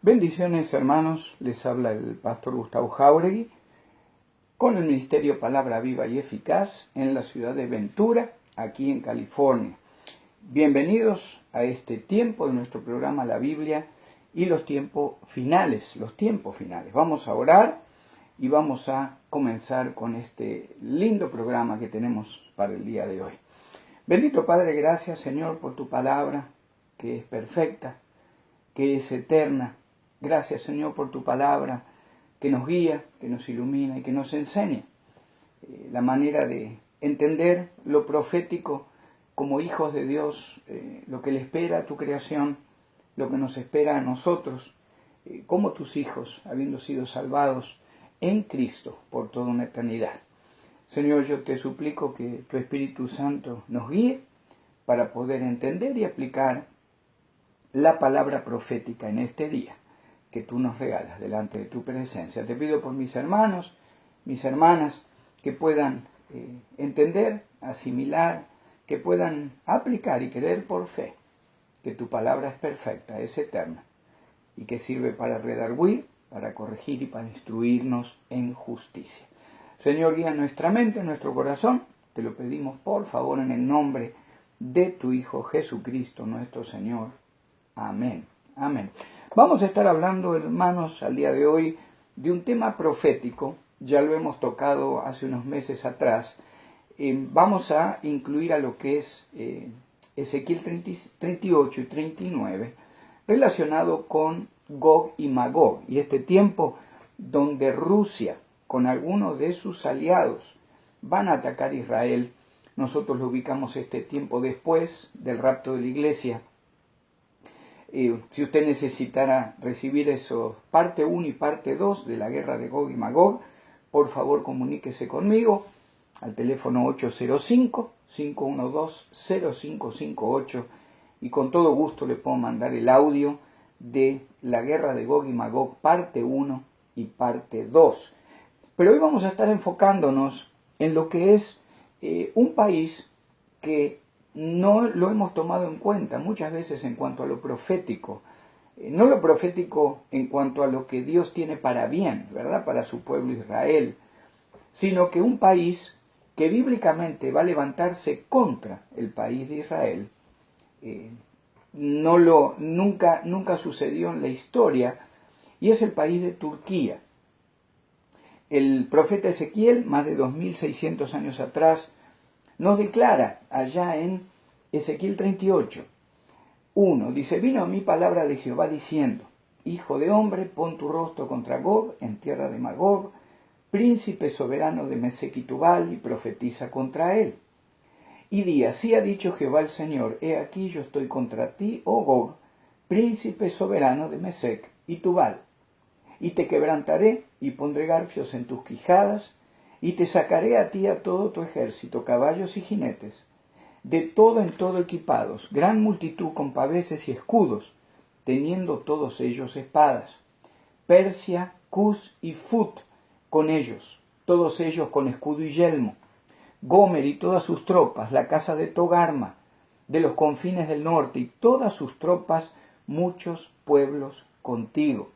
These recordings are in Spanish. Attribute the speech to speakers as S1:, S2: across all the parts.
S1: Bendiciones, hermanos, les habla el pastor Gustavo Jáuregui con el ministerio Palabra Viva y Eficaz en la ciudad de Ventura, aquí en California. Bienvenidos a este tiempo de nuestro programa La Biblia y los tiempos finales. Vamos a orar y vamos a comenzar con este lindo programa que tenemos para el día de hoy. Bendito Padre, gracias Señor por tu palabra, que es perfecta, que es eterna. Gracias Señor por tu palabra, que nos guía, que nos ilumina y que nos enseña la manera de entender lo profético como hijos de Dios, lo que le espera a tu creación, lo que nos espera a nosotros, como tus hijos, habiendo sido salvados en Cristo por toda una eternidad. Señor, yo te suplico que tu Espíritu Santo nos guíe para poder entender y aplicar la palabra profética en este día que tú nos regalas delante de tu presencia. Te pido por mis hermanos, mis hermanas, que puedan entender, asimilar, que puedan aplicar y creer por fe que tu palabra es perfecta, es eterna y que sirve para redarguir, para corregir y para instruirnos en justicia. Señor, guía nuestra mente, nuestro corazón. Te lo pedimos por favor en el nombre de tu Hijo Jesucristo, nuestro Señor. Amén. Amén. Vamos a estar hablando, hermanos, al día de hoy de un tema profético. Ya lo hemos tocado hace unos meses atrás. Vamos a incluir a lo que es Ezequiel 38 y 39, relacionado con Gog y Magog, y este tiempo donde Rusia, con algunos de sus aliados, van a atacar a Israel. Nosotros lo ubicamos este tiempo después del rapto de la iglesia. Si usted necesitara recibir eso, parte 1 y parte 2 de la guerra de Gog y Magog, por favor comuníquese conmigo al teléfono 805-512-0558 y con todo gusto le puedo mandar el audio de la guerra de Gog y Magog, parte 1 y parte 2. Pero hoy vamos a estar enfocándonos en lo que es un país que no lo hemos tomado en cuenta muchas veces en cuanto a lo profético. No lo profético en cuanto a lo que Dios tiene para bien, ¿verdad? Para su pueblo Israel, sino que un país que bíblicamente va a levantarse contra el país de Israel. Nunca sucedió en la historia, y es el país de Turquía. El profeta Ezequiel, más de 2600 años atrás, nos declara allá en Ezequiel 38, 1, dice: vino a mí palabra de Jehová diciendo: Hijo de hombre, pon tu rostro contra Gog en tierra de Magog, príncipe soberano de Mesec y Tubal, y profetiza contra él. Y di: así ha dicho Jehová el Señor: he aquí yo estoy contra ti, oh Gog, príncipe soberano de Mesec y Tubal, y te quebrantaré y pondré garfios en tus quijadas, y te sacaré a ti a todo tu ejército, caballos y jinetes, de todo en todo equipados, gran multitud con paveses y escudos, teniendo todos ellos espadas. Persia, Cus y Fut con ellos, todos ellos con escudo y yelmo. Gomer y todas sus tropas, la casa de Togarma, de los confines del norte, y todas sus tropas, muchos pueblos contigo.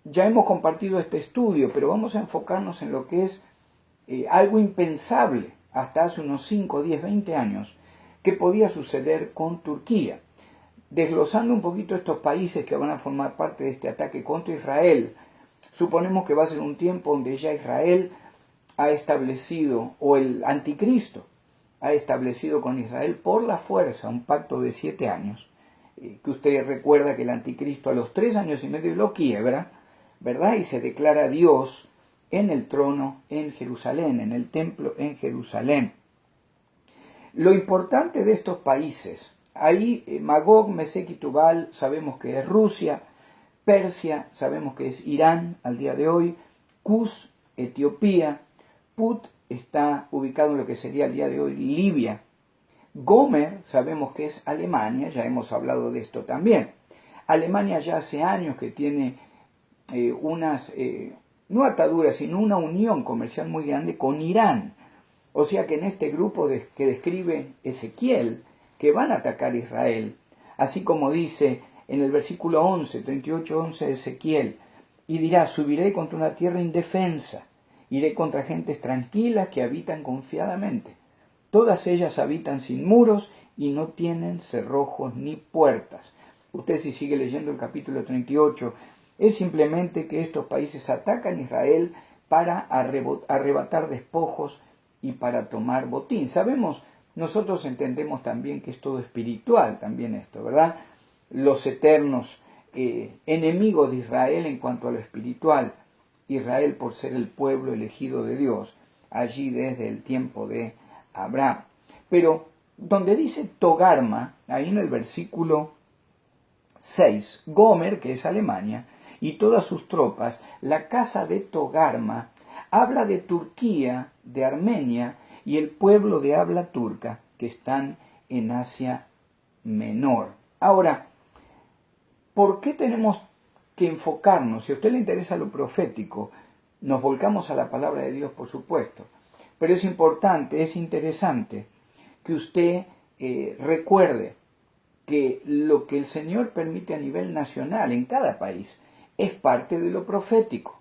S1: Ya hemos compartido este estudio, pero vamos a enfocarnos en lo que es algo impensable hasta hace unos 5, 10, 20 años, que podía suceder con Turquía. Desglosando un poquito estos países que van a formar parte de este ataque contra Israel, suponemos que va a ser un tiempo donde ya Israel ha establecido, o el anticristo ha establecido con Israel por la fuerza un pacto de 7 años, que usted recuerda que el anticristo a los 3 años y medio lo quiebra, ¿verdad? Y se declara Dios en el trono en Jerusalén, en el templo en Jerusalén. Lo importante de estos países, ahí Magog, Mesec y Tubal, sabemos que es Rusia; Persia, sabemos que es Irán al día de hoy; Cus, Etiopía; Put está ubicado en lo que sería al día de hoy Libia; Gomer, sabemos que es Alemania, ya hemos hablado de esto también. Alemania ya hace años que tiene no ataduras, sino una unión comercial muy grande con Irán. O sea que en este grupo que describe Ezequiel, que van a atacar a Israel, así como dice en el versículo 11, 38:11 de Ezequiel, y dirá: subiré contra una tierra indefensa, iré contra gentes tranquilas que habitan confiadamente. Todas ellas habitan sin muros y no tienen cerrojos ni puertas. Usted, si sigue leyendo el capítulo 38, es simplemente que estos países atacan a Israel para arrebatar despojos y para tomar botín. Sabemos, nosotros entendemos también que es todo espiritual también esto, ¿verdad? Los eternos enemigos de Israel en cuanto a lo espiritual. Israel por ser el pueblo elegido de Dios, allí desde el tiempo de Abraham. Pero donde dice Togarma, ahí en el versículo 6, Gomer, que es Alemania, y todas sus tropas, la casa de Togarma, habla de Turquía, de Armenia y el pueblo de habla turca que están en Asia Menor. Ahora, ¿por qué tenemos que enfocarnos? Si a usted le interesa lo profético, nos volcamos a la palabra de Dios, por supuesto. Pero es importante, es interesante que usted recuerde que lo que el Señor permite a nivel nacional en cada país es parte de lo profético.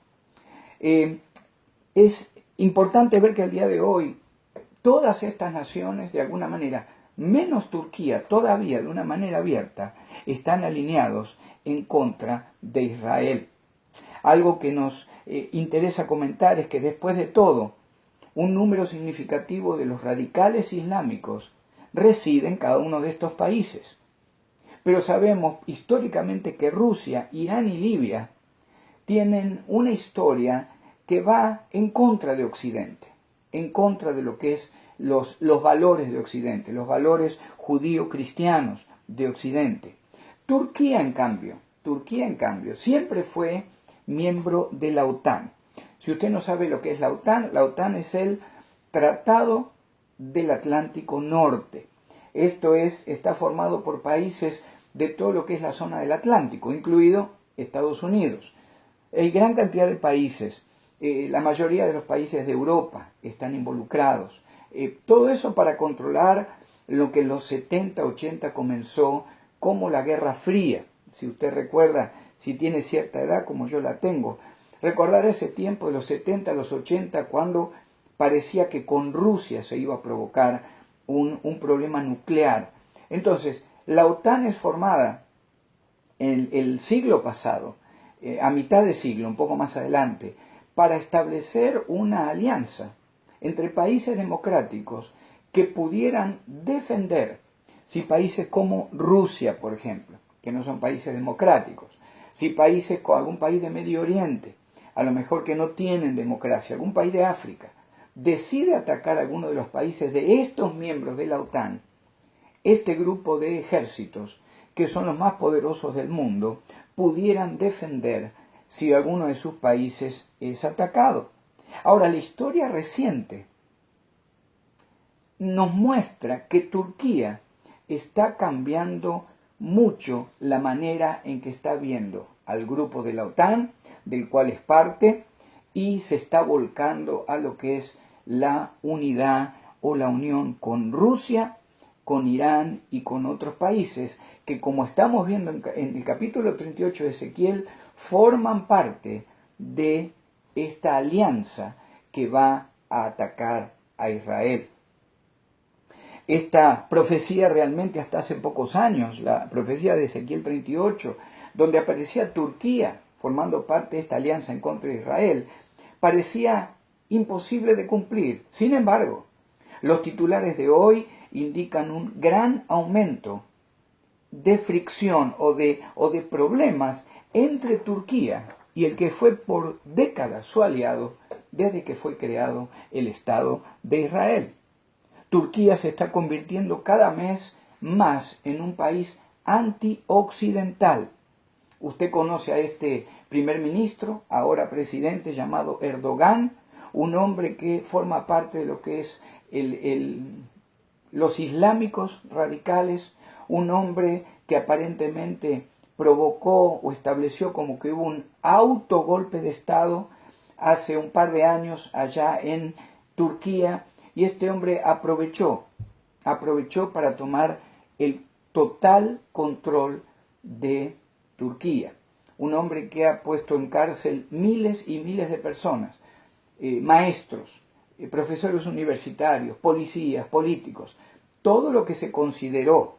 S1: Es importante ver que al día de hoy todas estas naciones, de alguna manera, menos Turquía, todavía de una manera abierta, están alineados en contra de Israel. Algo que nos interesa comentar es que después de todo, un número significativo de los radicales islámicos reside en cada uno de estos países. Pero sabemos históricamente que Rusia, Irán y Libia tienen una historia que va en contra de Occidente, en contra de lo que es los valores de Occidente, los valores judío-cristianos de Occidente. Turquía, en cambio, siempre fue miembro de la OTAN. Si usted no sabe lo que es la OTAN es el Tratado del Atlántico Norte. Esto está formado por países de todo lo que es la zona del Atlántico, incluido Estados Unidos. Hay gran cantidad de países, la mayoría de los países de Europa están involucrados. Todo eso para controlar lo que en los 70, 80 comenzó como la Guerra Fría. Si usted recuerda, si tiene cierta edad como yo la tengo, recordar ese tiempo de los 70 a los 80 cuando parecía que con Rusia se iba a provocar un problema nuclear. Entonces, la OTAN es formada en el siglo pasado, a mitad de siglo, un poco más adelante, para establecer una alianza entre países democráticos que pudieran defender, si países como Rusia, por ejemplo, que no son países democráticos, si países como algún país de Medio Oriente, a lo mejor que no tienen democracia, algún país de África, decide atacar a alguno de los países de estos miembros de la OTAN, este grupo de ejércitos, que son los más poderosos del mundo, pudieran defender si alguno de sus países es atacado. Ahora, la historia reciente nos muestra que Turquía está cambiando mucho la manera en que está viendo al grupo de la OTAN, del cual es parte, y se está volcando a lo que es la unidad o la unión con Rusia, con Irán y con otros países que, como estamos viendo en el capítulo 38 de Ezequiel, forman parte de esta alianza que va a atacar a Israel. Esta profecía realmente hasta hace pocos años, la profecía de Ezequiel 38, donde aparecía Turquía formando parte de esta alianza en contra de Israel, parecía imposible de cumplir. Sin embargo, los titulares de hoy indican un gran aumento de fricción o de problemas entre Turquía y el que fue por décadas su aliado desde que fue creado el Estado de Israel. Turquía se está convirtiendo cada mes más en un país antioccidental. Usted conoce a este primer ministro, ahora presidente, llamado Erdogan, un hombre que forma parte de lo que es los islámicos radicales, un hombre que aparentemente provocó o estableció como que hubo un autogolpe de Estado hace un par de años allá en Turquía, y este hombre aprovechó para tomar el total control de Turquía. Un hombre que ha puesto en cárcel miles y miles de personas, maestros, profesores universitarios, policías, políticos. Todo lo que se consideró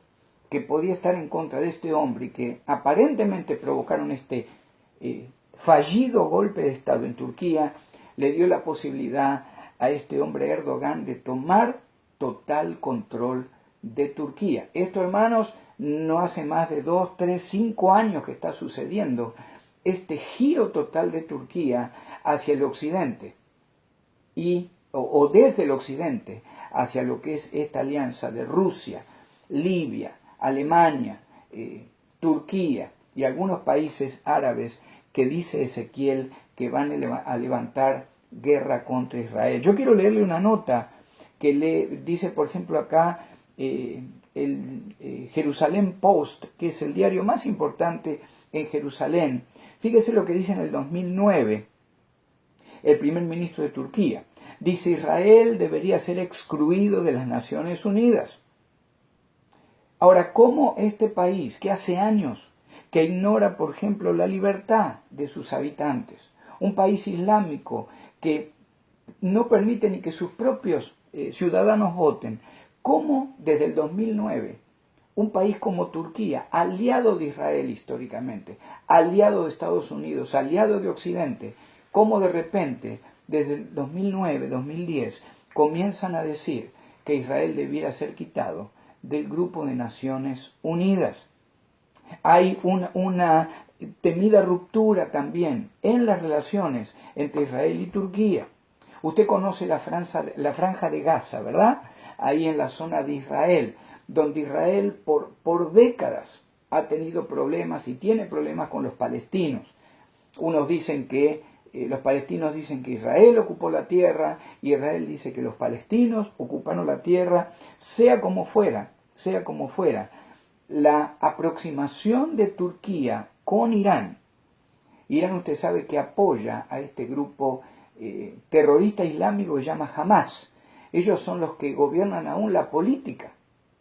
S1: que podía estar en contra de este hombre y que aparentemente provocaron este fallido golpe de Estado en Turquía, le dio la posibilidad a este hombre Erdogan de tomar total control de Turquía. Esto, hermanos, no hace más de 2, 3, 5 años que está sucediendo este giro total de Turquía hacia el occidente o desde el occidente hacia lo que es esta alianza de Rusia, Libia, Alemania, Turquía y algunos países árabes que dice Ezequiel que van a levantar guerra contra Israel. Yo quiero leerle una nota que le dice, por ejemplo, acá el Jerusalem Post, que es el diario más importante en Jerusalén. Fíjese lo que dice en el 2009 el primer ministro de Turquía. Dice: Israel debería ser excluido de las Naciones Unidas. Ahora, ¿cómo este país que hace años que ignora, por ejemplo, la libertad de sus habitantes, un país islámico que no permite ni que sus propios ciudadanos voten, cómo desde el 2009 un país como Turquía, aliado de Israel históricamente, aliado de Estados Unidos, aliado de Occidente, cómo de repente desde el 2009, 2010 comienzan a decir que Israel debiera ser quitado del grupo de Naciones Unidas? Hay una temida ruptura también en las relaciones entre Israel y Turquía. Usted conoce la franja de Gaza, ¿verdad? Ahí en la zona de Israel, donde Israel por décadas ha tenido problemas y tiene problemas con los palestinos. Unos dicen que los palestinos dicen que Israel ocupó la tierra, y Israel dice que los palestinos ocuparon la tierra. Sea como fuera, la aproximación de Turquía con Irán. Irán, usted sabe que apoya a este grupo terrorista islámico que se llama Hamas. Ellos son los que gobiernan aún la política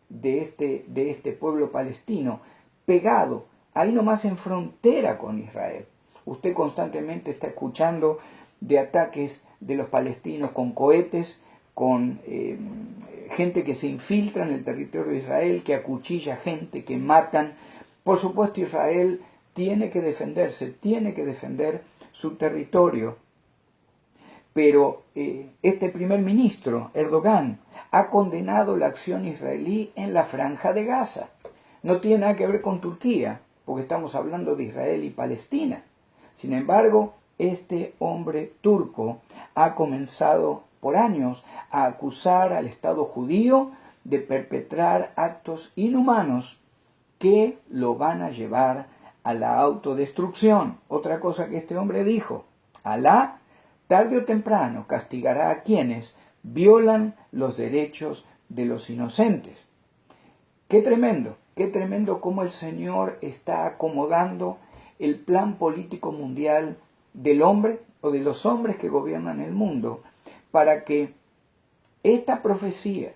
S1: de este pueblo palestino, pegado, ahí nomás en frontera con Israel. Usted constantemente está escuchando de ataques de los palestinos con cohetes, con gente que se infiltra en el territorio de Israel, que acuchilla gente, que matan. Por supuesto, Israel tiene que defenderse, tiene que defender su territorio. Pero este primer ministro, Erdogan, ha condenado la acción israelí en la Franja de Gaza. No tiene nada que ver con Turquía, porque estamos hablando de Israel y Palestina. Sin embargo, este hombre turco ha comenzado por años a acusar al Estado judío de perpetrar actos inhumanos que lo van a llevar a la autodestrucción. Otra cosa que este hombre dijo: Alá, tarde o temprano, castigará a quienes violan los derechos de los inocentes. Qué tremendo cómo el Señor está acomodando el plan político mundial del hombre o de los hombres que gobiernan el mundo, para que esta profecía,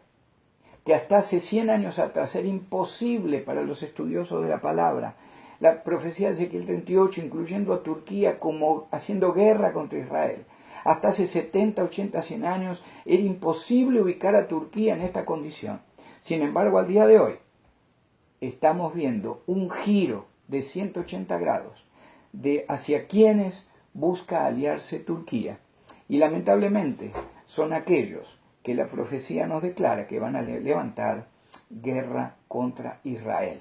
S1: que hasta hace 100 años atrás era imposible para los estudiosos de la palabra, la profecía de Ezequiel 38, incluyendo a Turquía como haciendo guerra contra Israel, hasta hace 70, 80, 100 años era imposible ubicar a Turquía en esta condición. Sin embargo, al día de hoy estamos viendo un giro de 180 grados hacia quienes busca aliarse Turquía. Y lamentablemente son aquellos que la profecía nos declara que van a levantar guerra contra Israel.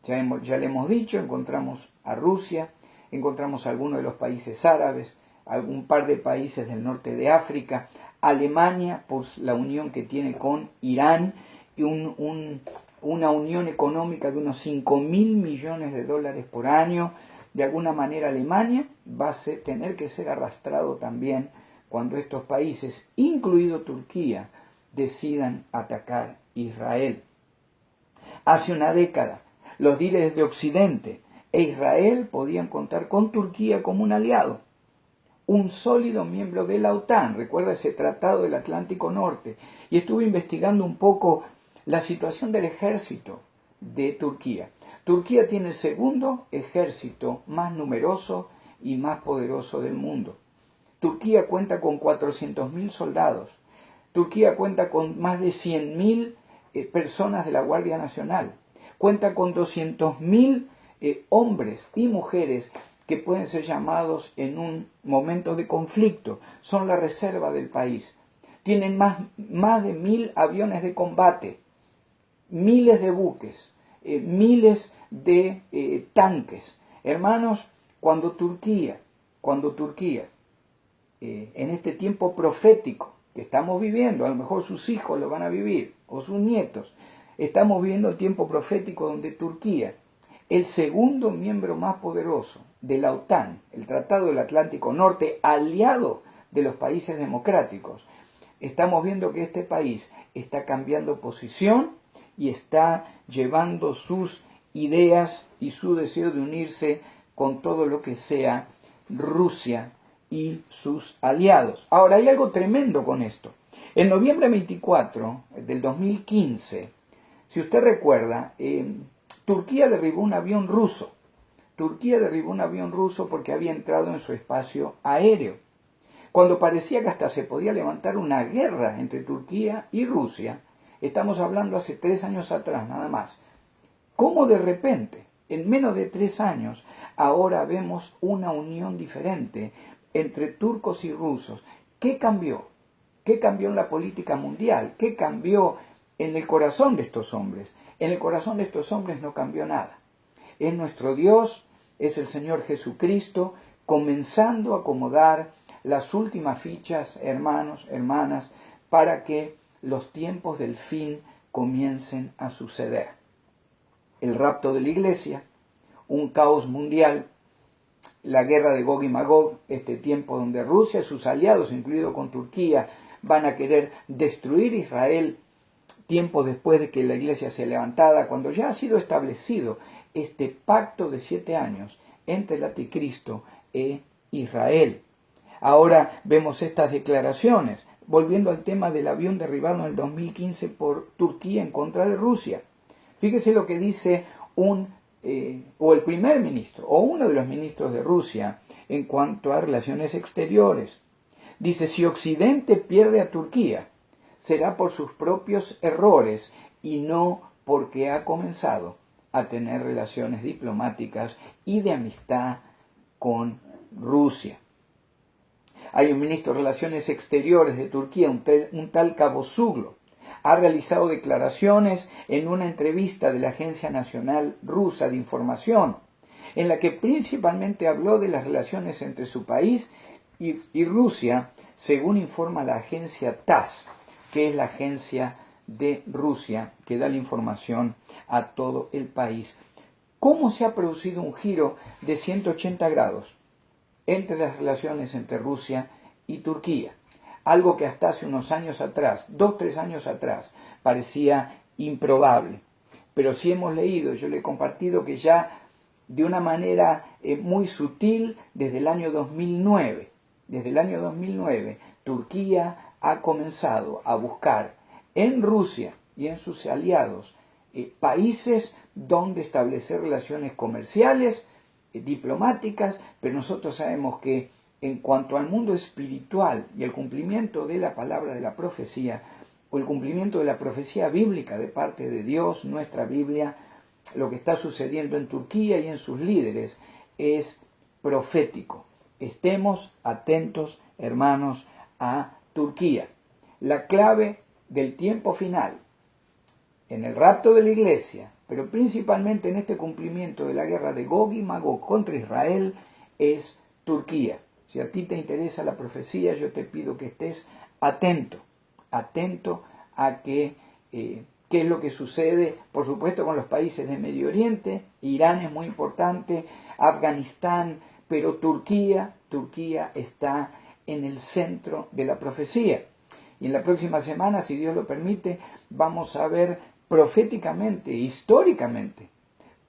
S1: Ya le hemos dicho, encontramos a Rusia, encontramos a algunos de los países árabes, algún par de países del norte de África, Alemania por la unión que tiene con Irán, y una unión económica de unos 5.000 millones de dólares por año. De alguna manera Alemania va a tener que ser arrastrado también cuando estos países, incluido Turquía, decidan atacar Israel. Hace una década, los líderes de Occidente e Israel podían contar con Turquía como un aliado, un sólido miembro de la OTAN. Recuerda ese tratado del Atlántico Norte. Y estuve investigando un poco la situación del ejército de Turquía. Turquía tiene el segundo ejército más numeroso y más poderoso del mundo. Turquía cuenta con 400.000 soldados. Turquía cuenta con más de 100.000 personas de la Guardia Nacional. Cuenta con 200.000 hombres y mujeres que pueden ser llamados en un momento de conflicto. Son la reserva del país. Tienen más de 1.000 aviones de combate, miles de buques, miles de tanques. Hermanos, cuando Turquía, en este tiempo profético que estamos viviendo, a lo mejor sus hijos lo van a vivir, o sus nietos, estamos viviendo el tiempo profético donde Turquía, el segundo miembro más poderoso de la OTAN, el Tratado del Atlántico Norte, aliado de los países democráticos, estamos viendo que este país está cambiando posición y está llevando sus ideas y su deseo de unirse con todo lo que sea Rusia y sus aliados. Ahora, hay algo tremendo con esto. En noviembre 24 del 2015, si usted recuerda, Turquía derribó un avión ruso. Turquía derribó un avión ruso porque había entrado en su espacio aéreo. Cuando parecía que hasta se podía levantar una guerra entre Turquía y Rusia, estamos hablando hace 3 años atrás nada más, cómo de repente, en menos de 3 años, ahora vemos una unión diferente entre turcos y rusos. ¿Qué cambió? ¿Qué cambió en la política mundial? ¿Qué cambió en el corazón de estos hombres? En el corazón de estos hombres no cambió nada. Es nuestro Dios, es el Señor Jesucristo, comenzando a acomodar las últimas fichas, hermanos, hermanas, para que los tiempos del fin comiencen a suceder. El rapto de la iglesia, un caos mundial, la guerra de Gog y Magog, este tiempo donde Rusia y sus aliados, incluido con Turquía, van a querer destruir Israel, tiempo después de que la iglesia sea levantada, cuando ya ha sido establecido este pacto de 7 años entre el anticristo e Israel. Ahora vemos estas declaraciones, volviendo al tema del avión derribado en el 2015 por Turquía en contra de Rusia. Fíjese lo que dice el primer ministro, o uno de los ministros de Rusia, en cuanto a relaciones exteriores. Dice, si Occidente pierde a Turquía, será por sus propios errores y no porque ha comenzado a tener relaciones diplomáticas y de amistad con Rusia. Hay un ministro de Relaciones Exteriores de Turquía, un tal Cavusoglu, ha realizado declaraciones en una entrevista de la Agencia Nacional Rusa de Información, en la que principalmente habló de las relaciones entre su país y Rusia, según informa la agencia TASS, que es la agencia de Rusia que da la información a todo el país. ¿Cómo se ha producido un giro de 180 grados entre las relaciones entre Rusia y Turquía? Algo que hasta hace unos años atrás, 2-3 años atrás, parecía improbable. Pero sí hemos leído, yo le he compartido que ya de una manera muy sutil desde el año 2009, Turquía ha comenzado a buscar en Rusia y en sus aliados países donde establecer relaciones comerciales, diplomáticas, pero nosotros sabemos que en cuanto al mundo espiritual y el cumplimiento de la palabra de la profecía, o el cumplimiento de la profecía bíblica de parte de Dios, nuestra Biblia, lo que está sucediendo en Turquía y en sus líderes es profético. Estemos atentos, hermanos, a Turquía. La clave del tiempo final, en el rapto de la iglesia, pero principalmente en este cumplimiento de la guerra de Gog y Magog contra Israel, es Turquía. Si a ti te interesa la profecía, yo te pido que estés atento a qué es lo que sucede, por supuesto, con los países de Medio Oriente. Irán es muy importante, Afganistán, pero Turquía está en el centro de la profecía. Y en la próxima semana, si Dios lo permite, vamos a ver proféticamente, históricamente,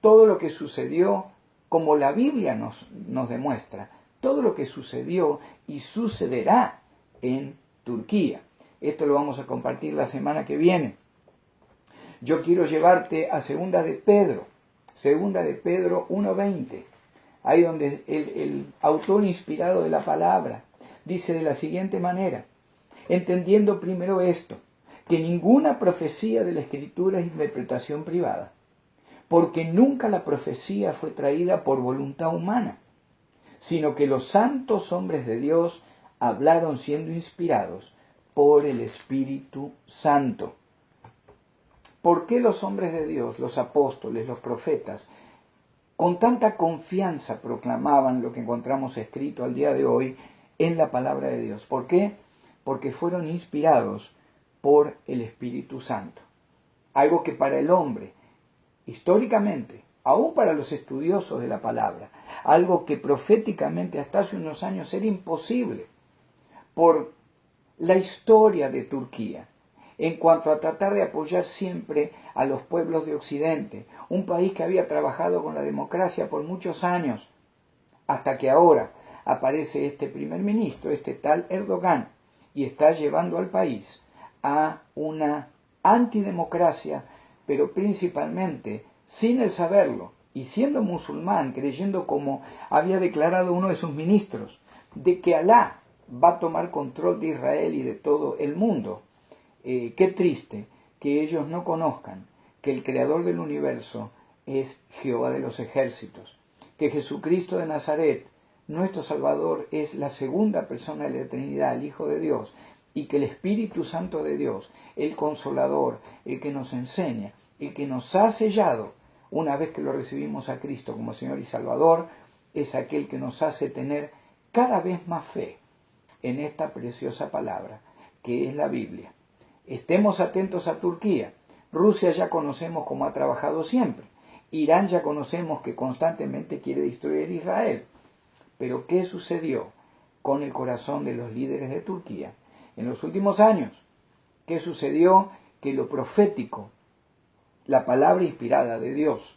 S1: todo lo que sucedió, como la Biblia nos demuestra, todo lo que sucedió y sucederá en Turquía. Esto lo vamos a compartir la semana que viene. Yo quiero llevarte a Segunda de Pedro, Segunda de Pedro 1:20, ahí donde el autor inspirado de la palabra dice de la siguiente manera: entendiendo primero esto, que ninguna profecía de la Escritura es interpretación privada, porque nunca la profecía fue traída por voluntad humana, sino que los santos hombres de Dios hablaron siendo inspirados por el Espíritu Santo. ¿Por qué los hombres de Dios, los apóstoles, los profetas, con tanta confianza proclamaban lo que encontramos escrito al día de hoy en la palabra de Dios? ¿Por qué? Porque fueron inspirados por el Espíritu Santo. Algo que para el hombre, históricamente, aún para los estudiosos de la palabra, algo que proféticamente hasta hace unos años era imposible por la historia de Turquía, en cuanto a tratar de apoyar siempre a los pueblos de Occidente, un país que había trabajado con la democracia por muchos años, hasta que ahora aparece este primer ministro, este tal Erdogan, y está llevando al país a una antidemocracia, pero principalmente sin el saberlo, y siendo musulmán, creyendo, como había declarado uno de sus ministros, de que Alá va a tomar control de Israel y de todo el mundo. Qué triste que ellos no conozcan que el creador del universo es Jehová de los ejércitos, que Jesucristo de Nazaret, nuestro Salvador, es la segunda persona de la Trinidad, el Hijo de Dios, y que el Espíritu Santo de Dios, el Consolador, el que nos enseña, el que nos ha sellado una vez que lo recibimos a Cristo como Señor y Salvador, es aquel que nos hace tener cada vez más fe en esta preciosa palabra, que es la Biblia. Estemos atentos a Turquía. Rusia ya conocemos cómo ha trabajado siempre. Irán ya conocemos que constantemente quiere destruir Israel. Pero ¿qué sucedió con el corazón de los líderes de Turquía en los últimos años? ¿Qué sucedió? Que lo profético, la palabra inspirada de Dios,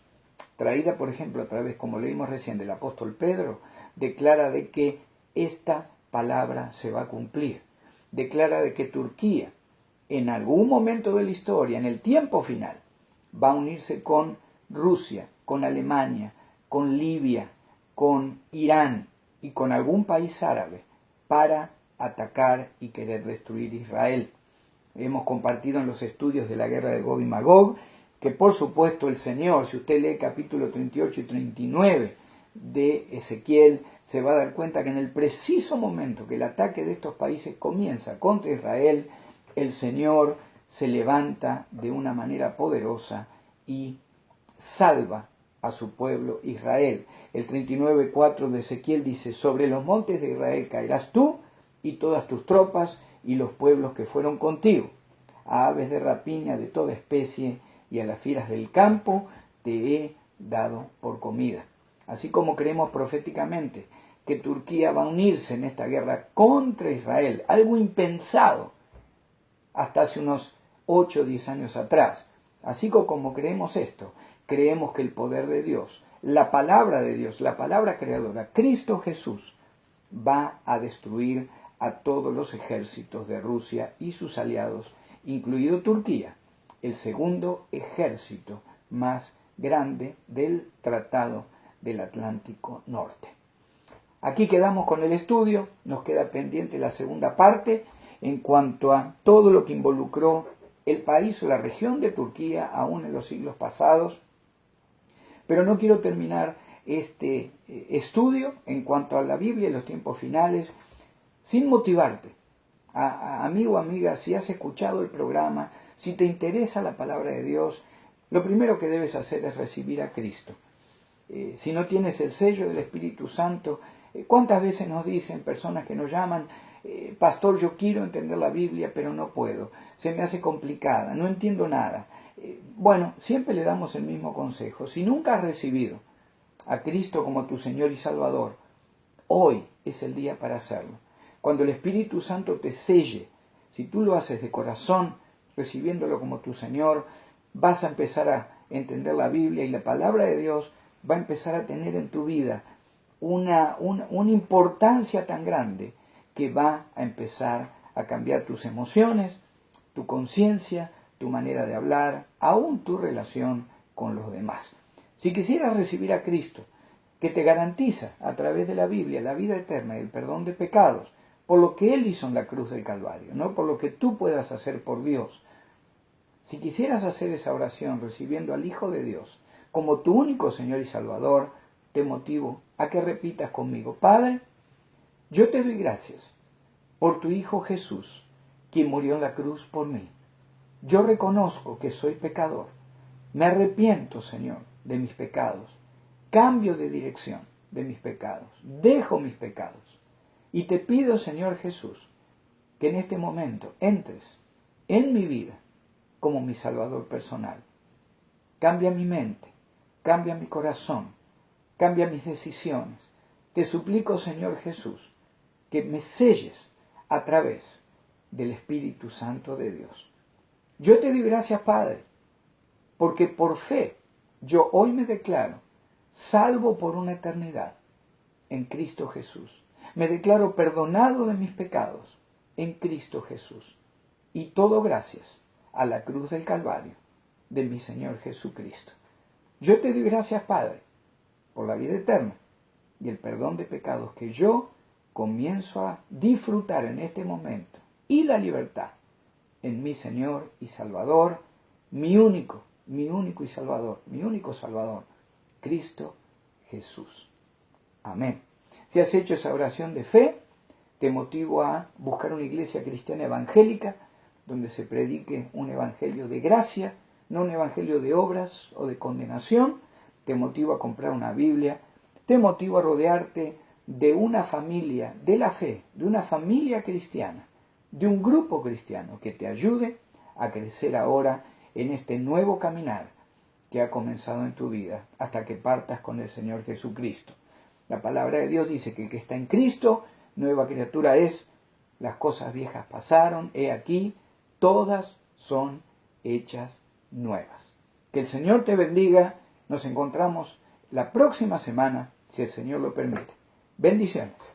S1: traída por ejemplo a través, como leímos recién, del apóstol Pedro, declara de que esta palabra se va a cumplir. Declara de que Turquía, en algún momento de la historia, en el tiempo final, va a unirse con Rusia, con Alemania, con Libia, con Irán y con algún país árabe para atacar y querer destruir Israel. Hemos compartido en los estudios de la guerra de Gog y Magog que por supuesto el Señor, si usted lee capítulo 38 y 39 de Ezequiel, se va a dar cuenta que en el preciso momento que el ataque de estos países comienza contra Israel, el Señor se levanta de una manera poderosa y salva a su pueblo Israel. El 39:4 de Ezequiel dice: sobre los montes de Israel caerás tú y todas tus tropas y los pueblos que fueron contigo. A aves de rapiña de toda especie y a las fieras del campo te he dado por comida. Así como creemos proféticamente que Turquía va a unirse en esta guerra contra Israel, algo impensado hasta hace unos 8 o 10 años atrás. Así como creemos esto, creemos que el poder de Dios, la palabra de Dios, la palabra creadora, Cristo Jesús, va a destruir a todos los ejércitos de Rusia y sus aliados, incluido Turquía, el segundo ejército más grande del Tratado del Atlántico Norte. Aquí quedamos con el estudio, nos queda pendiente la segunda parte en cuanto a todo lo que involucró el país o la región de Turquía aún en los siglos pasados. Pero no quiero terminar este estudio en cuanto a la Biblia y los tiempos finales sin motivarte. Amigo, amiga, si has escuchado el programa, si te interesa la palabra de Dios, lo primero que debes hacer es recibir a Cristo. Si no tienes el sello del Espíritu Santo, ¿cuántas veces nos dicen personas que nos llaman: pastor, yo quiero entender la Biblia, pero no puedo, se me hace complicada, no entiendo nada? Bueno, siempre le damos el mismo consejo. Si nunca has recibido a Cristo como tu Señor y Salvador, hoy es el día para hacerlo. Cuando el Espíritu Santo te selle, si tú lo haces de corazón, recibiéndolo como tu Señor, vas a empezar a entender la Biblia y la palabra de Dios va a empezar a tener en tu vida una importancia tan grande que va a empezar a cambiar tus emociones, tu conciencia, tu manera de hablar, aún tu relación con los demás. Si quisieras recibir a Cristo, que te garantiza a través de la Biblia la vida eterna y el perdón de pecados, por lo que Él hizo en la cruz del Calvario, no por lo que tú puedas hacer por Dios. Si quisieras hacer esa oración recibiendo al Hijo de Dios como tu único Señor y Salvador, te motivo a que repitas conmigo: Padre, yo te doy gracias por tu Hijo Jesús, quien murió en la cruz por mí. Yo reconozco que soy pecador. Me arrepiento, Señor, de mis pecados. Cambio de dirección de mis pecados. Dejo mis pecados. Y te pido, Señor Jesús, que en este momento entres en mi vida como mi Salvador personal. Cambia mi mente, cambia mi corazón, cambia mis decisiones. Te suplico, Señor Jesús, que me selles a través del Espíritu Santo de Dios. Yo te doy gracias, Padre, porque por fe yo hoy me declaro salvo por una eternidad en Cristo Jesús. Me declaro perdonado de mis pecados en Cristo Jesús. Y todo gracias a la cruz del Calvario de mi Señor Jesucristo. Yo te doy gracias, Padre, por la vida eterna y el perdón de pecados que yo comienzo a disfrutar en este momento, y la libertad en mi Señor y Salvador, mi único y Salvador, mi único Salvador, Cristo Jesús. Amén. Si has hecho esa oración de fe, te motivo a buscar una iglesia cristiana evangélica donde se predique un evangelio de gracia, no un evangelio de obras o de condenación. Te motivo a comprar una Biblia, te motivo a rodearte de una familia de la fe, de una familia cristiana, de un grupo cristiano que te ayude a crecer ahora en este nuevo caminar que ha comenzado en tu vida hasta que partas con el Señor Jesucristo. La palabra de Dios dice que el que está en Cristo, nueva criatura es. Las cosas viejas pasaron, he aquí, todas son hechas nuevas. Que el Señor te bendiga. Nos encontramos la próxima semana, si el Señor lo permite. Bendiciones.